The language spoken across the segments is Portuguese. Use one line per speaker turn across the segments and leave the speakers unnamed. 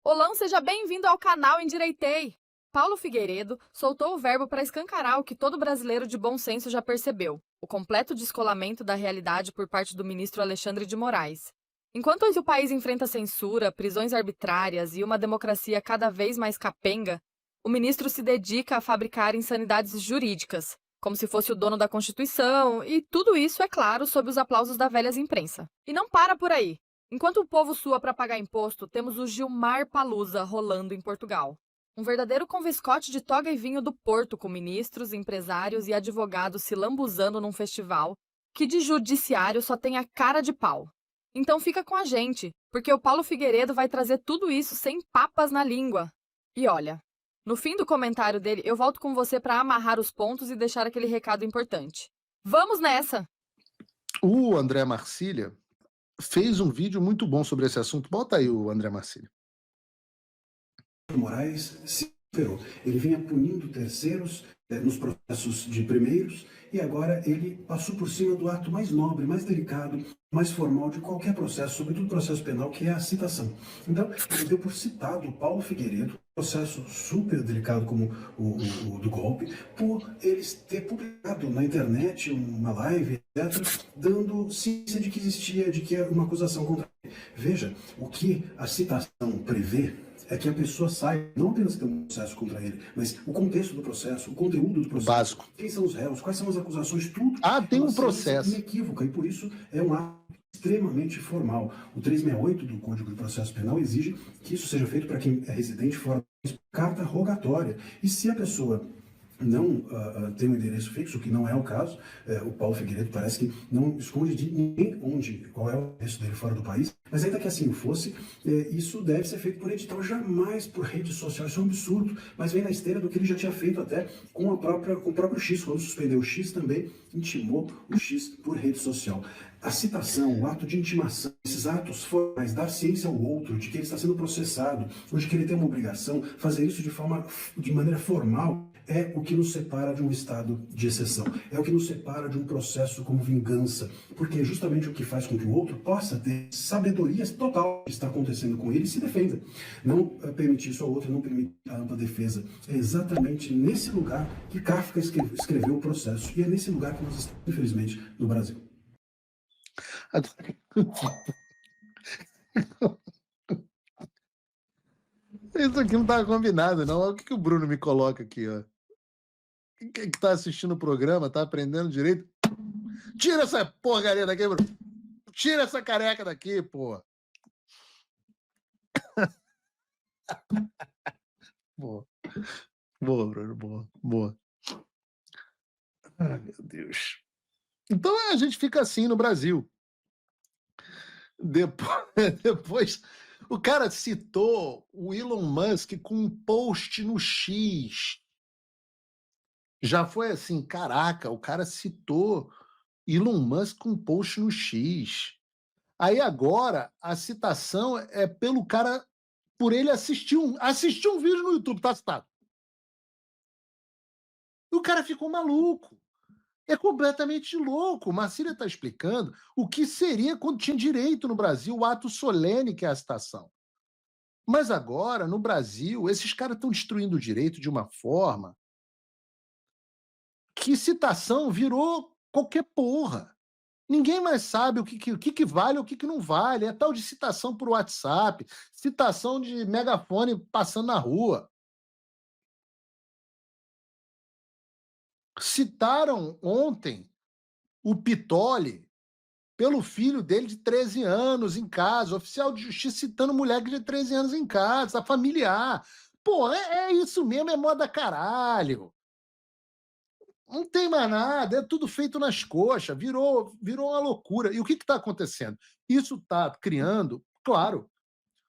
Olá, seja bem-vindo ao canal Endireitei. Paulo Figueiredo soltou o verbo para escancarar o que todo brasileiro de bom senso já percebeu: o completo descolamento da realidade por parte do ministro Alexandre de Moraes. Enquanto o país enfrenta censura, prisões arbitrárias e uma democracia cada vez mais capenga, o ministro se dedica a fabricar insanidades jurídicas, como se fosse o dono da Constituição, e tudo isso, é claro, sob os aplausos da velha imprensa. E não para por aí. Enquanto o povo sua para pagar imposto, temos o Gilmar Palusa rolando em Portugal. Um verdadeiro conviscote de toga e vinho do Porto, com ministros, empresários e advogados se lambuzando num festival que de judiciário só tem a cara de pau. Então fica com a gente, porque o Paulo Figueiredo vai trazer tudo isso sem papas na língua. E olha, no fim do comentário dele, eu volto com você para amarrar os pontos e deixar aquele recado importante. Vamos nessa!
O André Marcília fez um vídeo muito bom sobre esse assunto. Bota aí o André Marcília.
Moraes se superou. Ele vinha punindo terceiros nos processos de primeiros e agora ele passou por cima do ato mais nobre, mais delicado, mais formal de qualquer processo, sobretudo processo penal, que é a citação. Então, ele deu por citado o Paulo Figueiredo, processo super delicado como o do golpe, por eles ter publicado na internet uma live, etc., dando ciência de que existia, de que era uma acusação contra ele. Veja, o que a citação prevê é que a pessoa saiba, não apenas que tem um processo contra ele, mas o contexto do processo, o conteúdo do processo,
básico.
Quem são os réus, quais são as acusações, tudo.
Tem um processo.
Inequívoca, e por isso é um ato extremamente formal. O 368 do Código de Processo Penal exige que isso seja feito para quem é residente fora do país, carta rogatória. E se a pessoa não tem um endereço fixo, que não é o caso, o Paulo Figueiredo parece que não esconde de ninguém qual é o endereço dele fora do país, mas ainda que assim fosse, isso deve ser feito por edital, jamais por rede social. Isso é um absurdo, mas vem na esteira do que ele já tinha feito até com o próprio X. Quando suspendeu o X, também intimou o X por rede social. A citação, o ato de intimação, esses atos formais, dar ciência ao outro de que ele está sendo processado, ou de que ele tem uma obrigação, fazer isso de maneira formal, é o que nos separa de um estado de exceção. É o que nos separa de um processo como vingança. Porque é justamente o que faz com que o outro possa ter sabedoria total do que está acontecendo com ele e se defenda. Não permitir isso ao outro, não permitir a ampla defesa. É exatamente nesse lugar que Kafka escreveu o processo. E é nesse lugar que nós estamos, infelizmente, no Brasil.
Isso aqui não estava combinado, não. Olha o que o Bruno me coloca aqui, ó. Quem que tá assistindo o programa, tá aprendendo direito? Tira essa porcaria daqui, Bruno. Tira essa careca daqui, pô. Boa. Boa, Bruno, boa. Boa. Ai, meu Deus. Então a gente fica assim no Brasil. Depois o cara citou o Elon Musk com um post no X. Já foi assim, caraca, o cara citou Elon Musk com um post no X. Aí agora a citação é pelo cara, por ele assistir um vídeo no YouTube, tá citado. E o cara ficou maluco. É completamente louco. Marcília está explicando o que seria quando tinha direito no Brasil o ato solene que é a citação. Mas agora, no Brasil, esses caras estão destruindo o direito de uma forma que citação virou qualquer porra. Ninguém mais sabe o que vale e o que não vale. É tal de citação por WhatsApp, citação de megafone passando na rua. Citaram ontem o Pitoli pelo filho dele de 13 anos em casa, oficial de justiça citando moleque de 13 anos em casa, familiar. Pô, é isso mesmo, é moda caralho. Não tem mais nada, é tudo feito nas coxas, virou uma loucura. E o que está acontecendo? Isso está criando, claro,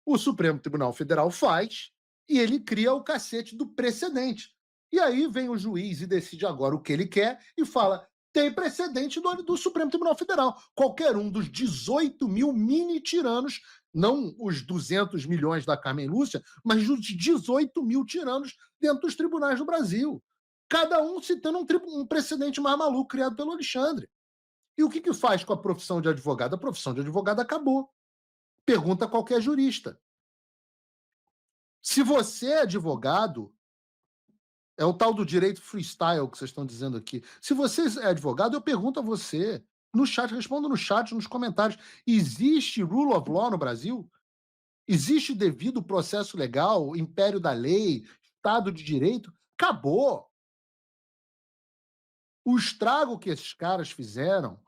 o Supremo Tribunal Federal faz e ele cria o cacete do precedente. E aí vem o juiz e decide agora o que ele quer e fala, tem precedente do Supremo Tribunal Federal. Qualquer um dos 18 mil mini-tiranos, não os 200 milhões da Carmen Lúcia, mas os 18 mil tiranos dentro dos tribunais do Brasil. Cada um citando um precedente mais maluco criado pelo Alexandre. E o que faz com a profissão de advogado? A profissão de advogado acabou. Pergunta a qualquer jurista. Se você é advogado, é o tal do direito freestyle que vocês estão dizendo aqui. Se você é advogado, eu pergunto a você, no chat, respondo no chat, nos comentários, existe rule of law no Brasil? Existe devido processo legal, império da lei, Estado de Direito? Acabou. O estrago que esses caras fizeram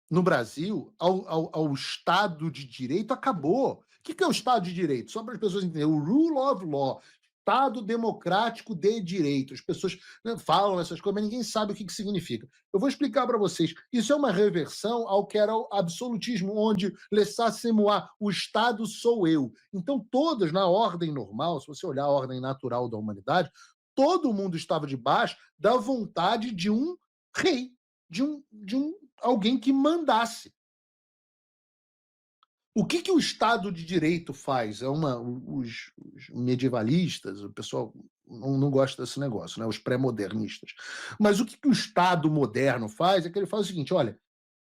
no Brasil ao Estado de Direito acabou. O que é o Estado de Direito? Só para as pessoas entenderem. O rule of law, Estado democrático de direito. As pessoas, né, falam essas coisas, mas ninguém sabe o que significa. Eu vou explicar para vocês. Isso é uma reversão ao que era o absolutismo, onde laissez-moi, o Estado sou eu. Então, todas, na ordem normal, se você olhar a ordem natural da humanidade, todo mundo estava debaixo da vontade de um rei, de um alguém que mandasse. O que o Estado de Direito faz? Os medievalistas, o pessoal não gosta desse negócio, né? Os pré-modernistas. Mas o que o Estado moderno faz é que ele faz o seguinte: olha,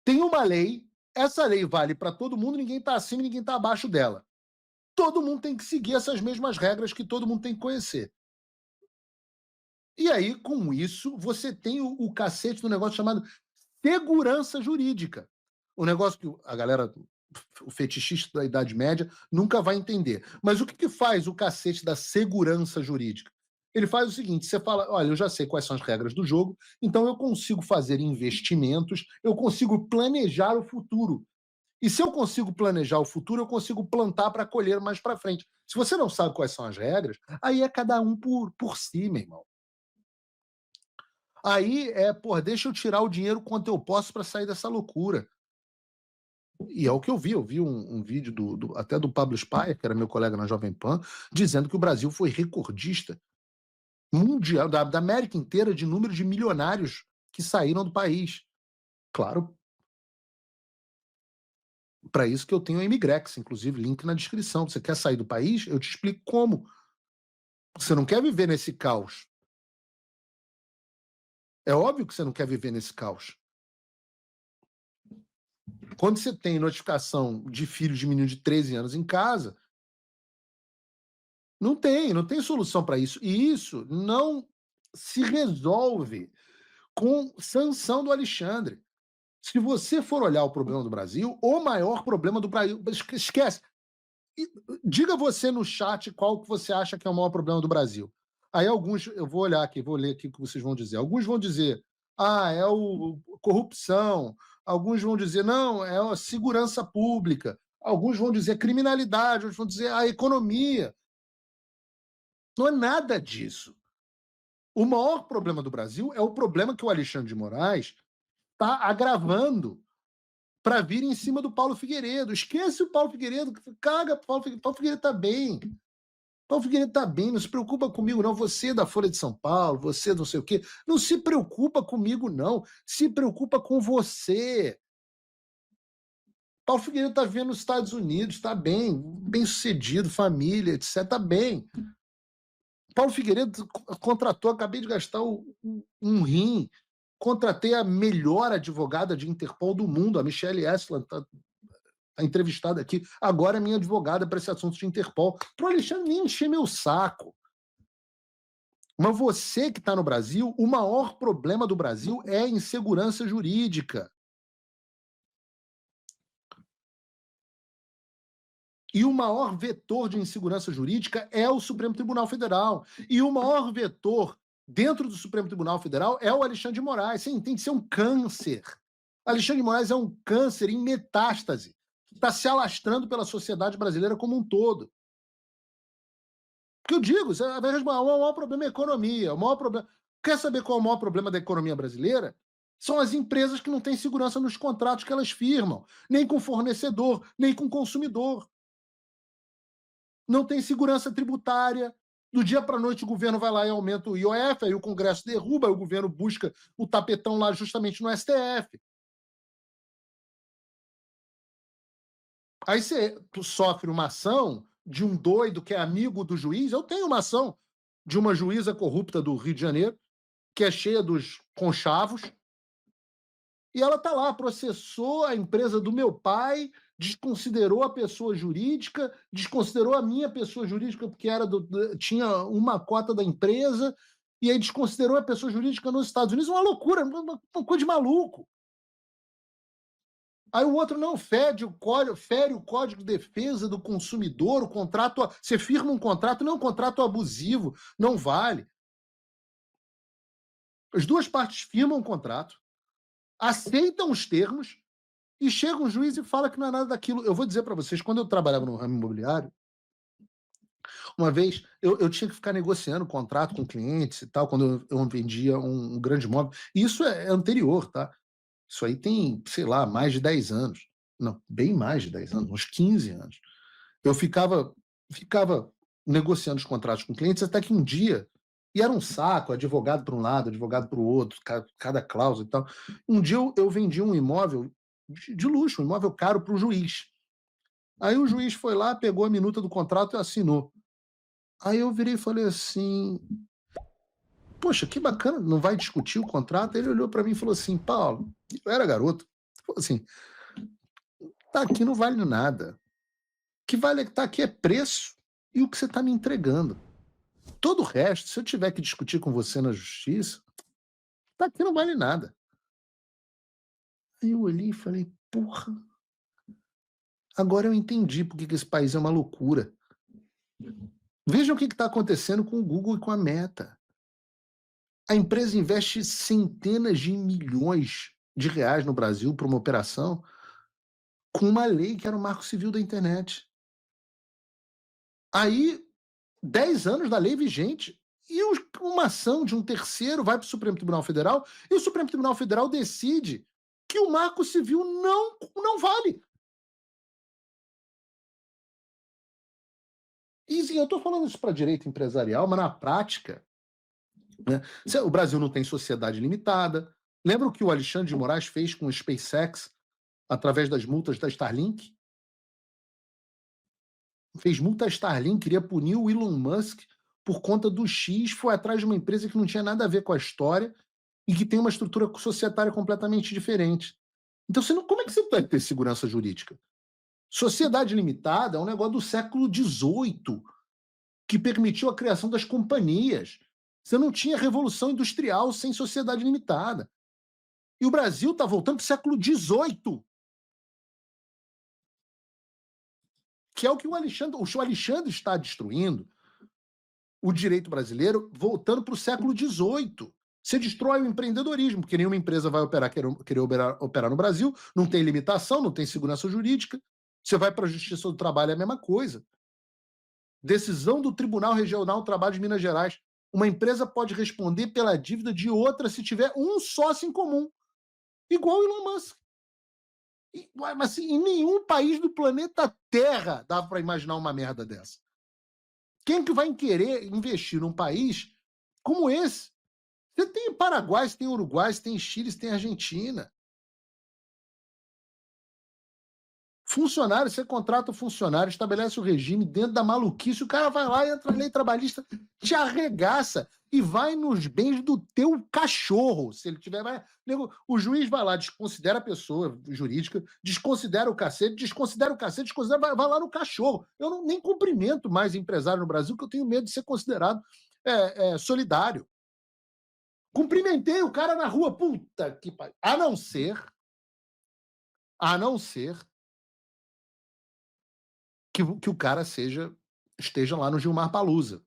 tem uma lei, essa lei vale para todo mundo, ninguém está acima e ninguém está abaixo dela. Todo mundo tem que seguir essas mesmas regras que todo mundo tem que conhecer. E aí, com isso, você tem o cacete do negócio chamado segurança jurídica. O negócio que a galera, o fetichista da Idade Média, nunca vai entender. Mas o que faz o cacete da segurança jurídica? Ele faz o seguinte: você fala, olha, eu já sei quais são as regras do jogo, então eu consigo fazer investimentos, eu consigo planejar o futuro. E se eu consigo planejar o futuro, eu consigo plantar para colher mais para frente. Se você não sabe quais são as regras, aí é cada um por si, meu irmão. Aí deixa eu tirar o dinheiro quanto eu posso para sair dessa loucura. E é o que eu vi um vídeo até do Pablo Spaia, que era meu colega na Jovem Pan, dizendo que o Brasil foi recordista mundial, da América inteira, de número de milionários que saíram do país. Claro, para isso que eu tenho a Imigrex, inclusive, link na descrição. Você quer sair do país? Eu te explico como. Você não quer viver nesse caos. É óbvio que você não quer viver nesse caos. Quando você tem notificação de filhos de menino de 13 anos em casa, não tem solução para isso. E isso não se resolve com sanção do Alexandre. Se você for olhar o problema do Brasil, o maior problema do Brasil... Esquece. Diga você no chat qual que você acha que é o maior problema do Brasil. Aí alguns, eu vou olhar aqui, vou ler aqui o que vocês vão dizer. Alguns vão dizer, é o corrupção. Alguns vão dizer, não, é a segurança pública. Alguns vão dizer criminalidade, outros vão dizer a economia. Não é nada disso. O maior problema do Brasil é o problema que o Alexandre de Moraes está agravando para vir em cima do Paulo Figueiredo. Esquece o Paulo Figueiredo, caga, Paulo Figueiredo está bem. Paulo Figueiredo está bem, não se preocupa comigo, não. Você da Folha de São Paulo, você não sei o quê. Não se preocupa comigo, não. Se preocupa com você. Paulo Figueiredo está vivendo nos Estados Unidos, está bem sucedido, família, etc. Está bem. Paulo Figueiredo contratou, acabei de gastar um rim, contratei a melhor advogada de Interpol do mundo, a Michelle Esland, está entrevistada aqui, agora é minha advogada para esse assunto de Interpol. Para o Alexandre nem encher meu saco. Mas você que está no Brasil, o maior problema do Brasil é a insegurança jurídica. E o maior vetor de insegurança jurídica é o Supremo Tribunal Federal. E o maior vetor dentro do Supremo Tribunal Federal é o Alexandre de Moraes. Sim, tem que ser um câncer. Alexandre de Moraes é um câncer em metástase, que está se alastrando pela sociedade brasileira como um todo. Porque eu digo, o maior problema é a economia. O maior problema... Quer saber qual é o maior problema da economia brasileira? São as empresas que não têm segurança nos contratos que elas firmam, nem com fornecedor, nem com consumidor. Não tem segurança tributária. Do dia para a noite o governo vai lá e aumenta o IOF, aí o Congresso derruba, aí o governo busca o tapetão lá justamente no STF. Aí tu sofre uma ação de um doido que é amigo do juiz. Eu tenho uma ação de uma juíza corrupta do Rio de Janeiro, que é cheia dos conchavos, e ela está lá, processou a empresa do meu pai desconsiderou a pessoa jurídica, desconsiderou a minha pessoa jurídica porque tinha uma cota da empresa, e aí desconsiderou a pessoa jurídica nos Estados Unidos. Uma loucura, uma coisa de maluco. Aí o outro não fere o Código de Defesa do Consumidor, o contrato, você firma um contrato, não é um contrato abusivo, não vale. As duas partes firmam um contrato, aceitam os termos, e chega um juiz e fala que não é nada daquilo. Eu vou dizer para vocês, quando eu trabalhava no ramo imobiliário, uma vez eu tinha que ficar negociando contrato com clientes e tal, quando eu vendia um grande imóvel. E isso é anterior, tá? Isso aí tem, sei lá, mais de 10 anos. Não, bem mais de 10 anos, uns 15 anos. Eu ficava negociando os contratos com clientes até que um dia, e era um saco, advogado para um lado, advogado para o outro, cada cláusula e tal. Um dia eu vendi um imóvel de luxo, um imóvel caro para o juiz. Aí o juiz foi lá, pegou a minuta do contrato e assinou. Aí eu virei e falei assim, poxa, que bacana, não vai discutir o contrato? Ele olhou para mim e falou assim, Paulo, eu era garoto, falou assim, tá aqui não vale nada. O que vale tá aqui é preço e o que você está me entregando. Todo o resto, se eu tiver que discutir com você na justiça, tá aqui não vale nada. Aí eu olhei e falei, porra, agora eu entendi por que esse país é uma loucura. Vejam o que está acontecendo com o Google e com a Meta. A empresa investe centenas de milhões de reais no Brasil para uma operação com uma lei que era o Marco Civil da Internet. Aí, 10 anos da lei vigente, e uma ação de um terceiro vai para o Supremo Tribunal Federal, e o Supremo Tribunal Federal decide que o Marco Civil não vale. E eu estou falando isso para direito empresarial, mas na prática, né, o Brasil não tem sociedade limitada. Lembra o que o Alexandre de Moraes fez com o SpaceX através das multas da Starlink? Fez multa a Starlink, queria punir o Elon Musk por conta do X, foi atrás de uma empresa que não tinha nada a ver com a história e que tem uma estrutura societária completamente diferente. Então, como é que você vai ter segurança jurídica? Sociedade limitada é um negócio do século XVIII, que permitiu a criação das companhias. Você não tinha revolução industrial sem sociedade limitada. E o Brasil está voltando para o século XVIII, que é o que o Alexandre está destruindo, o direito brasileiro, voltando para o século XVIII. Você destrói o empreendedorismo, porque nenhuma empresa vai querer operar no Brasil, não tem limitação, não tem segurança jurídica. Você vai para a Justiça do Trabalho, é a mesma coisa. Decisão do Tribunal Regional do Trabalho de Minas Gerais. Uma empresa pode responder pela dívida de outra se tiver um sócio em comum. Igual o Elon Musk. Mas assim, em nenhum país do planeta Terra dá para imaginar uma merda dessa. Quem que vai querer investir num país como esse? Você tem Paraguai, você tem Uruguai, você tem Chile, você tem Argentina. Funcionário, você contrata o funcionário, estabelece o regime dentro da maluquice, o cara vai lá e entra na lei trabalhista, te arregaça e vai nos bens do teu cachorro. Se ele tiver, o juiz vai lá, desconsidera a pessoa jurídica, desconsidera o cacete, vai lá no cachorro. Eu nem cumprimento mais empresário no Brasil, porque eu tenho medo de ser considerado solidário. Cumprimentei o cara na rua, puta que pariu. A não ser que o cara esteja lá no Gilmar Palusa.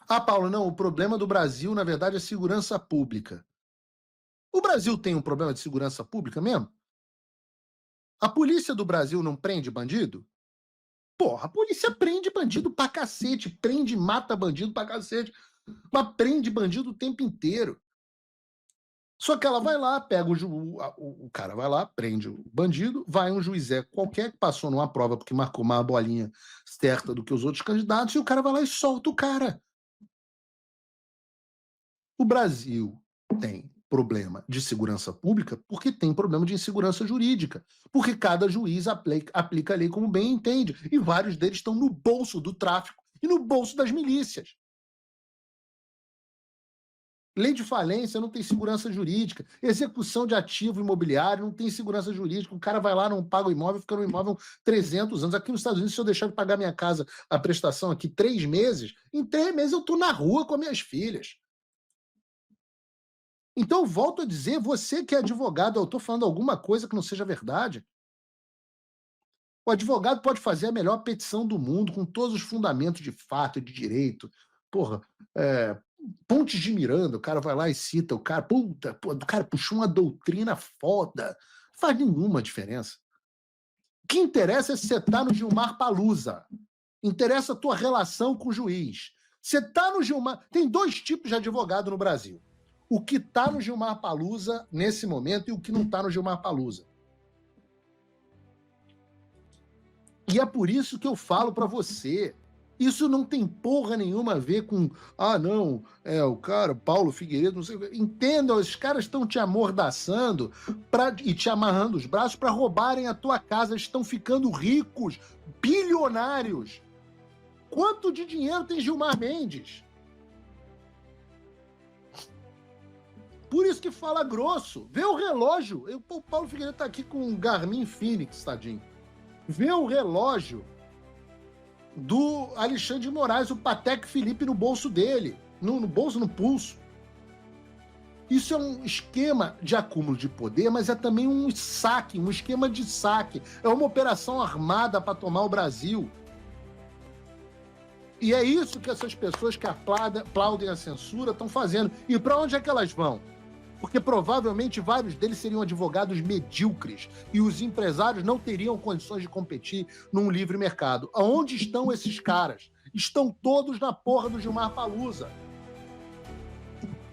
Ah, Paulo, não, o problema do Brasil, na verdade, é segurança pública. O Brasil tem um problema de segurança pública mesmo? A polícia do Brasil não prende bandido? Porra, a polícia prende bandido pra cacete, prende e mata bandido pra cacete, mas prende bandido o tempo inteiro. Só que ela vai lá, pega o cara vai lá, prende o bandido, vai um juizé qualquer que passou numa prova porque marcou uma bolinha certa do que os outros candidatos, e o cara vai lá e solta o cara. O Brasil tem problema de segurança pública porque tem problema de insegurança jurídica, porque cada juiz aplica a lei como bem entende, e vários deles estão no bolso do tráfico e no bolso das milícias. Lei de falência não tem segurança jurídica. Execução de ativo imobiliário não tem segurança jurídica. O cara vai lá, não paga o imóvel, fica no imóvel 300 anos. Aqui nos Estados Unidos, se eu deixar de pagar minha casa, a prestação aqui 3 meses, em 3 meses eu estou na rua com as minhas filhas. Então, eu volto a dizer, você que é advogado, eu estou falando alguma coisa que não seja verdade. O advogado pode fazer a melhor petição do mundo, com todos os fundamentos de fato e de direito. Porra, Pontes de Miranda, o cara vai lá e cita o cara, puta, o cara puxou uma doutrina foda. Não faz nenhuma diferença. O que interessa é se você está no Gilmar Palusa. Interessa a tua relação com o juiz. Você está no Gilmar... Tem 2 tipos de advogado no Brasil. O que está no Gilmar Palusa nesse momento e o que não está no Gilmar Palusa. E é por isso que eu falo para você, isso não tem porra nenhuma a ver com, não, o cara, Paulo Figueiredo, não sei o que. Entendam, esses caras estão te amordaçando e te amarrando os braços para roubarem a tua casa, eles estão ficando ricos, bilionários. Quanto de dinheiro tem Gilmar Mendes? Por isso que fala grosso. Vê o relógio. O Paulo Figueiredo tá aqui com um Garmin Fênix, tadinho. Vê o relógio do Alexandre de Moraes, o Patek Philippe no bolso dele. No pulso. Isso é um esquema de acúmulo de poder, mas é também um esquema de saque. É uma operação armada para tomar o Brasil. E é isso que essas pessoas que aplaudem a censura estão fazendo. E para onde é que elas vão? Porque provavelmente vários deles seriam advogados medíocres e os empresários não teriam condições de competir num livre mercado. Aonde estão esses caras? Estão todos na porra do Gilmar Palusa.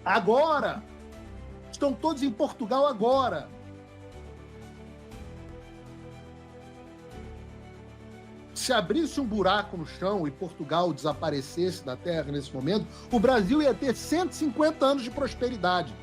Agora! Estão todos em Portugal agora. Se abrisse um buraco no chão e Portugal desaparecesse da Terra nesse momento, o Brasil ia ter 150 anos de prosperidade.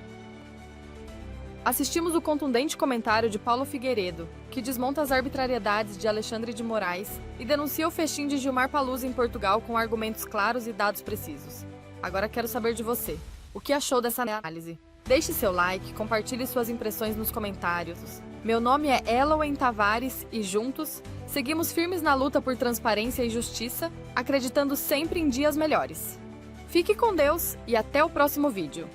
Assistimos o contundente comentário de Paulo Figueiredo, que desmonta as arbitrariedades de Alexandre de Moraes e denuncia o festim de Gilmar Palusa em Portugal com argumentos claros e dados precisos. Agora quero saber de você. O que achou dessa análise? Deixe seu like, compartilhe suas impressões nos comentários. Meu nome é Elowen Tavares e juntos, seguimos firmes na luta por transparência e justiça, acreditando sempre em dias melhores. Fique com Deus e até o próximo vídeo.